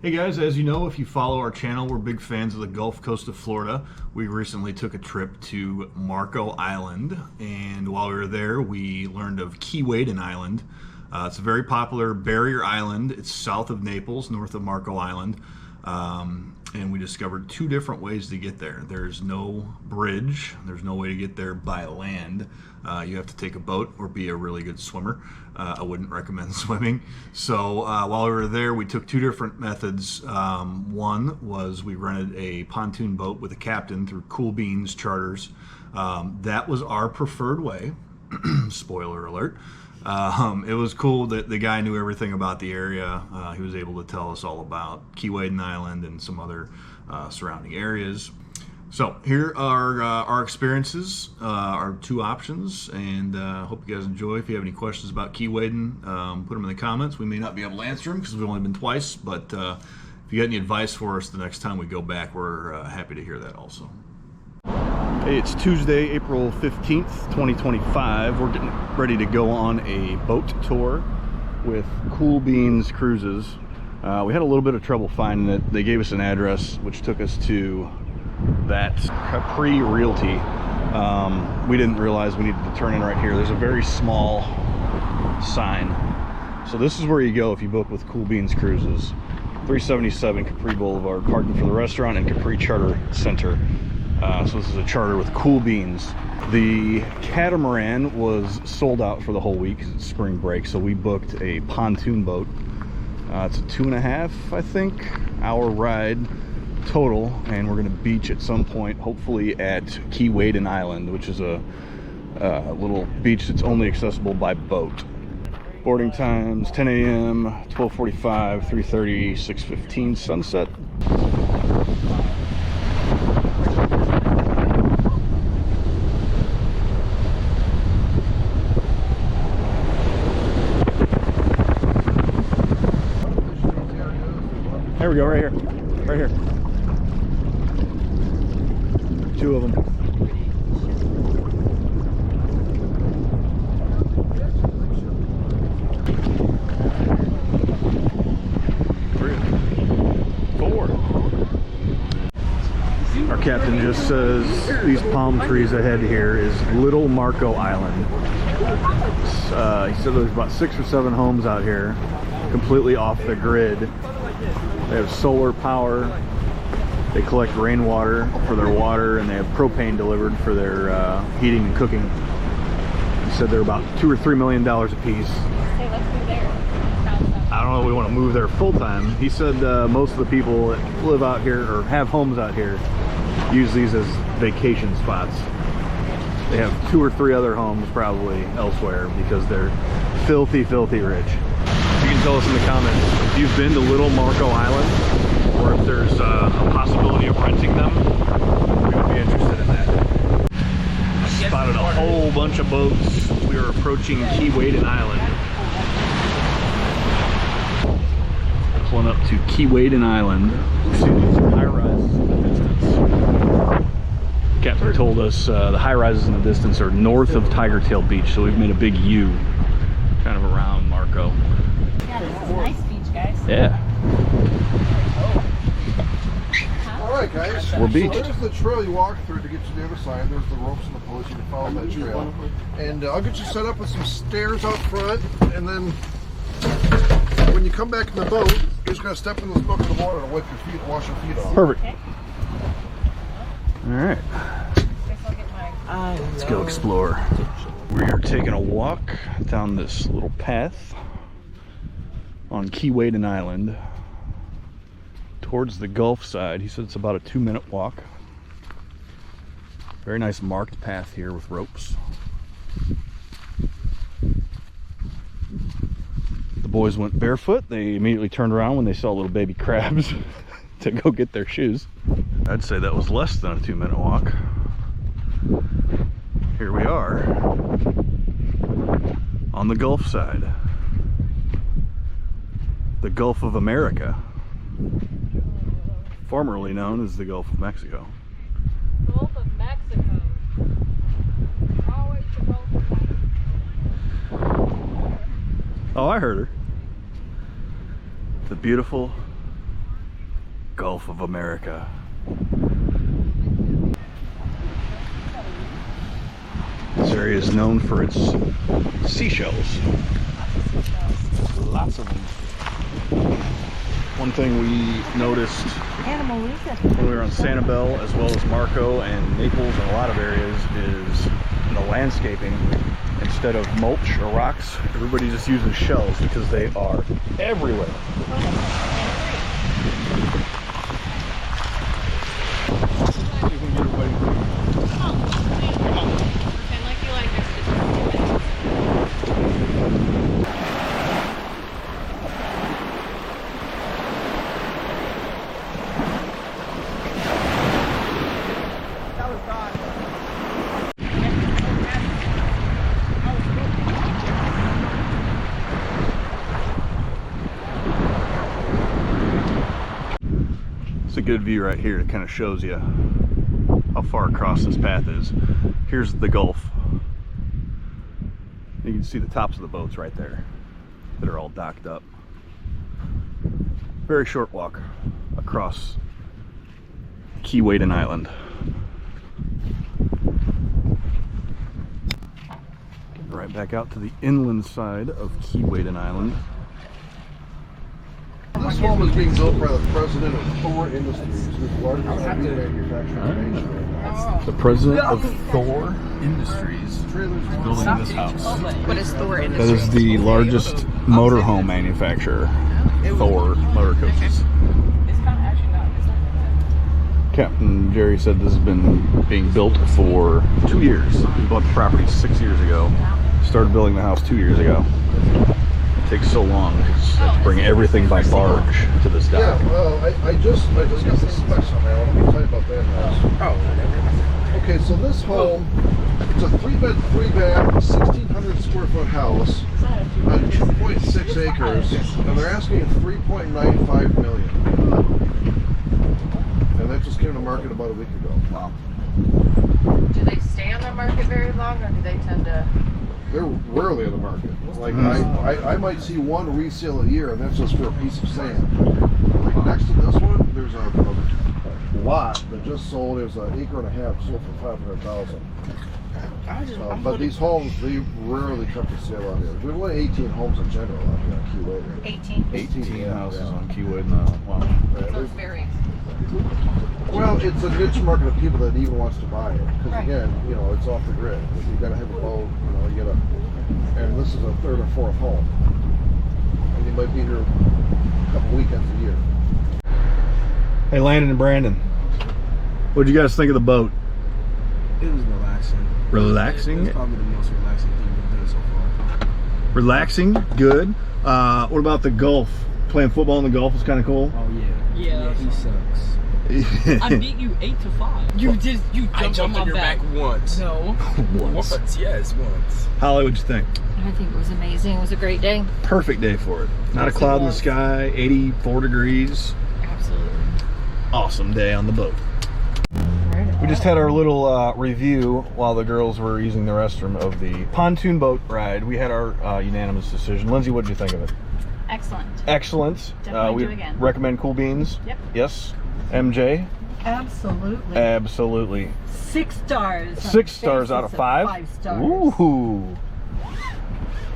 Hey guys, as you know, if you follow our channel, we're big fans of the Gulf Coast of Florida. We recently took a trip to Marco Island, and while we were there, we learned of Keewaydin Island. It's a very popular barrier island. It's south of Naples, north of Marco Island, and we discovered two different ways to get there. There's no bridge. There's no way to get there by land. You have to take a boat or be a really good swimmer. I wouldn't recommend swimming. So while we were there, we took two different methods. One was we rented a pontoon boat with a captain through Cool Beans Charters. That was our preferred way. Spoiler alert. It was cool that the guy knew everything about the area. He was able to tell us all about Keewaydin Island and some other surrounding areas. So here are our experiences, our two options, and hope you guys enjoy. If you have any questions about Keewaydin, put them in the comments. We may not be able to answer them because we've only been twice, but if you got any advice for us the next time we go back, we're happy to hear that also. Hey, it's Tuesday, April 15th, 2025. We're getting ready to go on a boat tour with Cool Beans Cruises. We had a little bit of trouble finding it. They gave us an address, which took us to that Capri Realty. We didn't realize we needed to turn in right here. There's a very small sign. So this is where you go if you book with Cool Beans Cruises. 377 Capri Boulevard, parking for the restaurant and Capri Charter Center. So this is a charter with Cool Beans. The catamaran was sold out for the whole week because it's spring break, so we booked a pontoon boat. It's a 2.5, I think, hour ride total, and we're going to beach at some point, hopefully at Keewaydin Island, which is a little beach that's only accessible by boat. Boarding times 10 a.m., 12:45, 3:30, 6:15 sunset. There we go, right here. Right here. Two of them. Three. Four. Our captain just says these palm trees ahead here is Little Marco Island. He said there's about 6 or 7 homes out here, completely off the grid. They have solar power. They collect rainwater for their water, and they have propane delivered for their heating and cooking. He said they're about $2 or $3 million a piece. Hey, let's move there. I don't know if we want to move there full time. He said most of the people that live out here or have homes out here use these as vacation spots. They have 2 or 3 other homes probably elsewhere because they're filthy, filthy rich. You can tell us in the comments if you've been to Little Marco Island, or if there's a possibility of renting them. We would be interested in that. Spotted a whole bunch of boats. We are approaching Keewaydin Island. Pulling up to Keewaydin Island. We see these high-rises in the distance. Captain told us the high-rises in the distance are north of Tiger Tail Beach, so we've made a big U kind of around Marco. Yeah, this is a nice beach, guys. Yeah. Alright guys, We're beached. So there's the trail you walk through to get to the other side. There's the ropes and the poles. You can follow that trail. And I'll get you set up with some stairs out front, and then when you come back in the boat, you're just going to step in this bucket of water and wipe your feet, wash your feet off. Perfect. Okay. Alright. Guess I'll get my... Let's go explore. We are taking a walk down this little path on Keewaydin Island towards the Gulf side. He said it's about a 2-minute walk. Very nice marked path here with ropes. The boys went barefoot. They immediately turned around when they saw little baby crabs to go get their shoes. I'd say that was less than a 2-minute walk. Here we are on the Gulf side. The Gulf of America, formerly known as the Gulf of Mexico. Gulf of Mexico. Always the Gulf of Mexico. Oh, I heard her. The beautiful Gulf of America. This area is known for its seashells. Lots of them. One thing we noticed when we were on Sanibel, as well as Marco and Naples and a lot of areas, is in the landscaping, instead of mulch or rocks, everybody's just using shells because they are everywhere. It's a good view right here. It kind of shows you how far across this path is. Here's the Gulf. You can see the tops of the boats right there that are all docked up. Very short walk across Keewaydin Island. Right back out to the inland side of Keewaydin Island. This home is being built by the president of Thor Industries, who's the largest RV manufacturer in Asia. The president of Thor Industries is building this house. What is Thor That Industries? is the largest motorhome manufacturer. Thor motor coaches. It's kind of actually not. It's not that Captain Jerry said this has been being built for 2 years. He bought the property 6 years ago. Started building the house 2 years ago. It takes so long to bring everything by barge to this dock. Yeah, well, I just got the specs on that one. Let me tell you about that house. Oh, Okay, so this home, it's a 3-bed, 3-bath, 1,600 square foot house on 2.6 acres, and they're asking $3.95 million. And that just came to market about a week ago. Wow. do they stay on the market very long, or do they tend to? They're rarely in the market. Like I might see one resale a year, and that's just for a piece of sand. Like next to this one, there's a lot that just sold. It was an acre and a half, sold for $500,000. But these homes, they rarely come to sale out here. There's only 18 homes in general out here on Keewaydin. 18. Houses yeah. on Keewaydin Island. Wow. So it's very. Well, it's a niche market of people that even wants to buy it. Because Right. again, you know, it's off the grid. You got to have a boat. You know, you got to, and this is a third or fourth home, and you might be here a couple weekends a year. Hey, Landon and Brandon, what'd you guys think of the boat? It was relaxing. Relaxing? It's probably the most relaxing thing we've done so far. Relaxing, good. What about the Gulf? Playing football in the Gulf was kind of cool. Oh yeah. Yeah. He sucks. I beat you 8-5. You jumped on your back once. No. Once. Yes, once. Holly, what'd you think? I think it was amazing. It was a great day. Perfect day for it. Not a Yes, it cloud in the was. sky, 84 degrees. Absolutely. Awesome day on the boat. We just had our little review while the girls were using the restroom of the pontoon boat ride. We had our unanimous decision. Lindsay, what did you think of it? Excellent. Excellent. Definitely we do again. recommend Cool Beans. Yep. Yes. MJ? Absolutely. Absolutely. 6 stars. 6 stars out of 5? 5 stars. Ooh.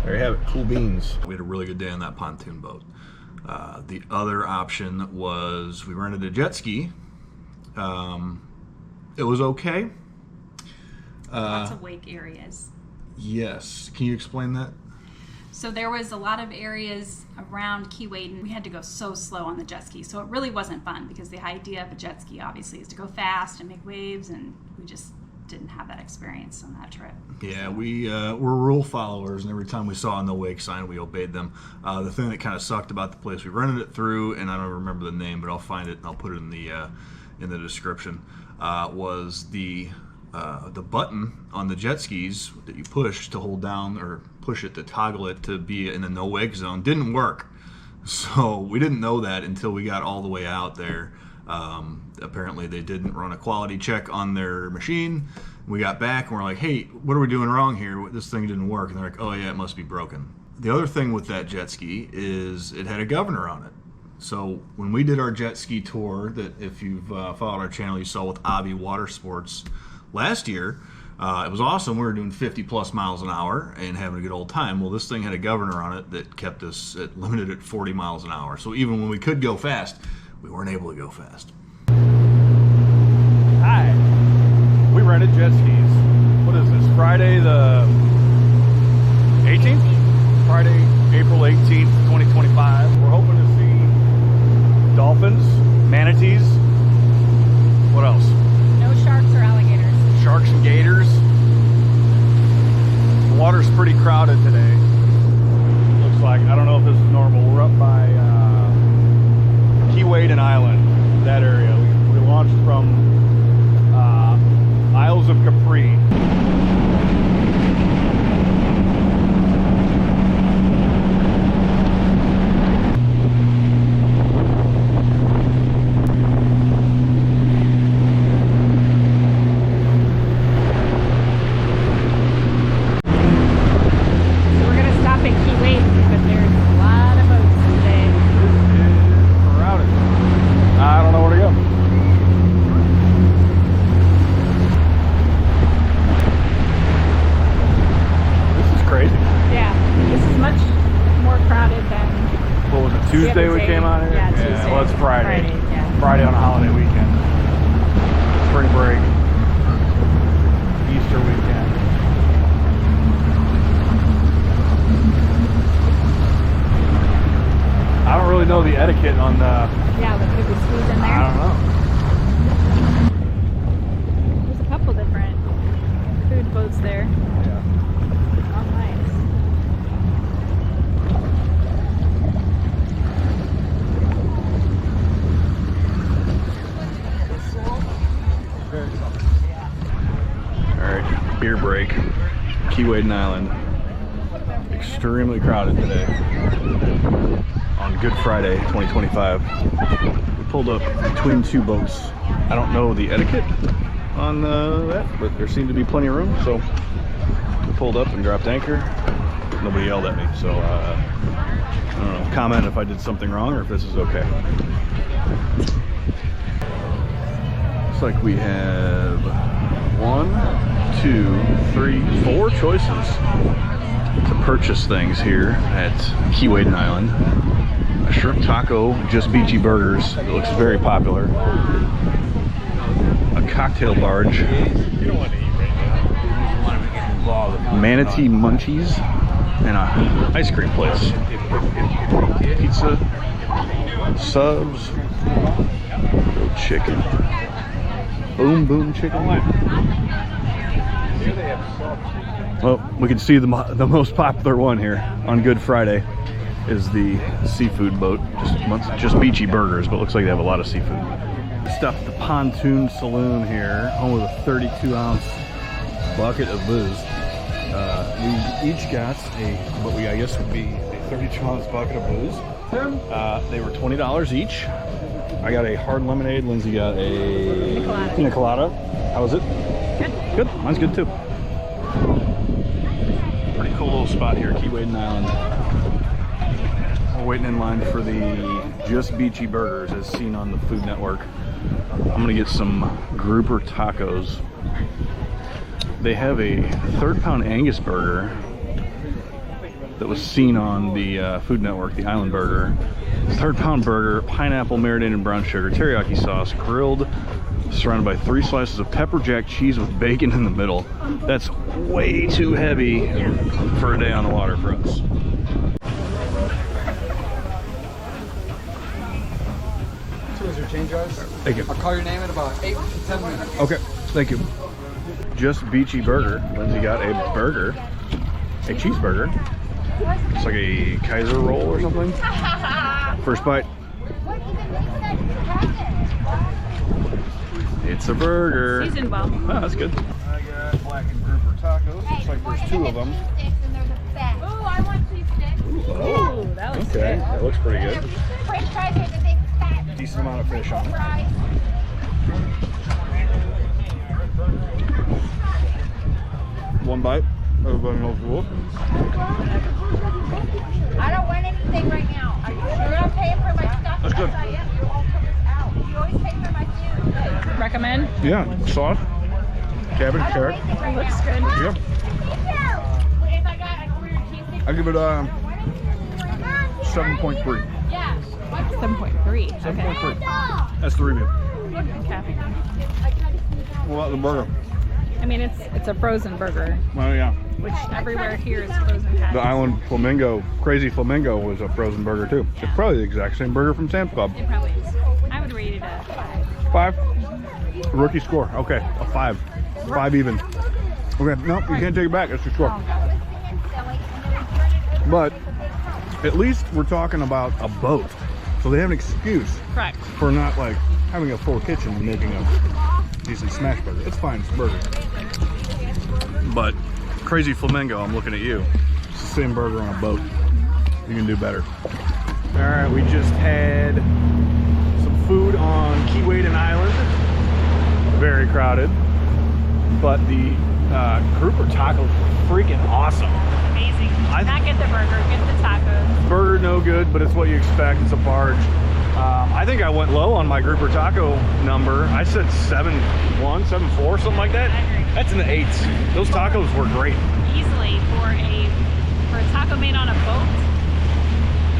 There you have it. Cool Beans. We had a really good day on that pontoon boat. The other option was we rented a jet ski. It was okay. Lots of wake areas. Yes. Can you explain that? So there was a lot of areas around Keewaydin. We had to go so slow on the jet ski, so it really wasn't fun because the idea of a jet ski obviously is to go fast and make waves, and we just didn't have that experience on that trip. Yeah, we're rule followers, and every time we saw a no wake sign, we obeyed them. The thing that kind of sucked about the place we rented it through, and I don't remember the name, but I'll find it and I'll put it in the description, was the button on the jet skis that you push to hold down or push it to toggle it to be in a no wake zone didn't work. So we didn't know that until we got all the way out there. Apparently they didn't run a quality check on their machine. We got back and we're like, hey, what are we doing wrong here? This thing didn't work. And they're like, oh yeah, it must be broken. The other thing with that jet ski is it had a governor on it. So when we did our jet ski tour, that if you've followed our channel, you saw with Avi Water Sports last year, it was awesome. We were doing 50 plus miles an hour and having a good old time. Well, this thing had a governor on it that kept us limited at 40 miles an hour. So even when we could go fast, we weren't able to go fast. Hi. We rented jet skis. What is this? Friday the 18th? Friday, April 18th, 2025. We're hoping to see dolphins, manatees. What else? No sharks or alligators. Sharks and gators. The water's pretty crowded today. Looks like, I don't know if this is normal. We're up by Keewaydin Island, that area. We launched from Isles of Capri. Tuesday we came out here? Yeah, Tuesday. Well, it's Friday. Yeah. Friday on a holiday weekend. Spring break. Easter weekend. I don't really know the etiquette on the... Yeah, but could we squeeze in there? I don't know. There's a couple different food boats there. Yeah. Oh, nice. Alright, beer break. Keewaydin Island. Extremely crowded today. On Good Friday 2025. We pulled up between two boats. I don't know the etiquette on that, but there seemed to be plenty of room, so we pulled up and dropped anchor. Nobody yelled at me, so I don't know. Comment if I did something wrong or if this is okay. Looks like we have 1, 2, 3, 4 choices to purchase things here at Keewaydin Island. A shrimp taco, just beachy burgers. It looks very popular. A cocktail barge. Manatee munchies. And a ice cream place. Pizza. Subs. Grilled chicken. Boom boom chicken. Well, we can see the most popular one here on Good Friday is the seafood boat. Just beachy burgers, but looks like they have a lot of seafood. Stuff the Pontoon Saloon here, home with a 32-ounce bucket of booze. We each got what I guess would be a 32-ounce bucket of booze. They were $20 each. I got a hard lemonade. Lindsay got a pina colada. How was it? Good. Good. Mine's good too. Pretty cool little spot here, Keewaydin Island. We're waiting in line for the Just Beachy Burgers as seen on the Food Network. I'm gonna get some grouper tacos. They have a 3rd pound Angus burger that was seen on the Food Network, the Island Burger. 3rd pound burger, pineapple marinated in brown sugar, teriyaki sauce, grilled, surrounded by 3 slices of pepper jack cheese with bacon in the middle. That's way too heavy for a day on the water for us. Change ours. Thank you. I'll call your name in about 8 to 10 minutes. Okay, thank you. Just Beachy Burger. Lindsay got a burger, a cheeseburger. It's like a Kaiser roll or something. First bite. It's a burger. Seasoned well. Oh, that's good. I got blackened grouper tacos. Looks like there's 2 of them. Oh, I want cheese sticks. Oh, that looks Okay, good. that looks pretty good. French fries with the big fat Decent amount of fish on it. fries. One bite. Everybody knows the rules. I don't want anything right now. Are you sure I'm paying for my stuff? That's good. Yes, I am. You're all coming out. You always pay for my food. Recommend? Yeah, sauce, cabbage, carrot. Looks good. Yep. If I got a weird cheese, I give it 7.3. yeah. 7.3. Okay. 7.3. That's the review. Okay. What about the burger? I mean, it's a frozen burger, Well, yeah. which everywhere here is frozen patties. The Island Flamingo, Crazy Flamingo, was a frozen burger too. It's probably the exact same burger from Sam's Club. It probably is. I would rate it a 5. 5? Rookie score. Okay, a 5. 5 even. Okay, no, you can't take it back. That's your score. But at least we're talking about a boat. So they have an excuse Correct. for not like having a full kitchen and making a decent smash burger. It's fine, it's a burger. But Crazy Flamingo, I'm looking at you. It's the same burger on a boat. You can do better. All right, we just had some food on Keewaydin Island. Very crowded, but the grouper tacos were freaking awesome. Amazing. Not get the burger, get the tacos. Burger no good, but it's what you expect. It's a barge. I think I went low on my grouper taco number. I said 7.1, 7.4, something like that. I agree. That's in the 8s. Those tacos were great. Easily for a taco made on a boat.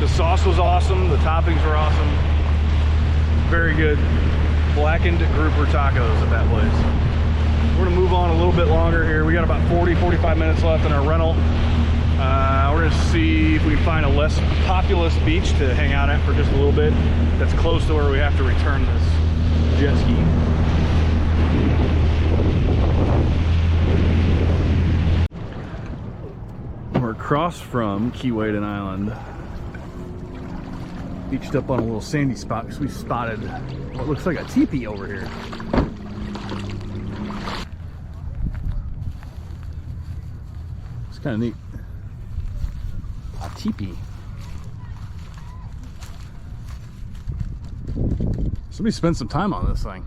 The sauce was awesome. The toppings were awesome. Very good. Blackened grouper tacos at that place. We're gonna move on a little bit longer here. We got about 40-45 minutes left in our rental. We're gonna see if we can find a less populous beach to hang out at for just a little bit. That's close to where we have to return this jet ski. We're across from Keewaydin Island. Beached up on a little sandy spot because we spotted what looks like a teepee over here. It's kind of neat. A teepee. Somebody spent some time on this thing.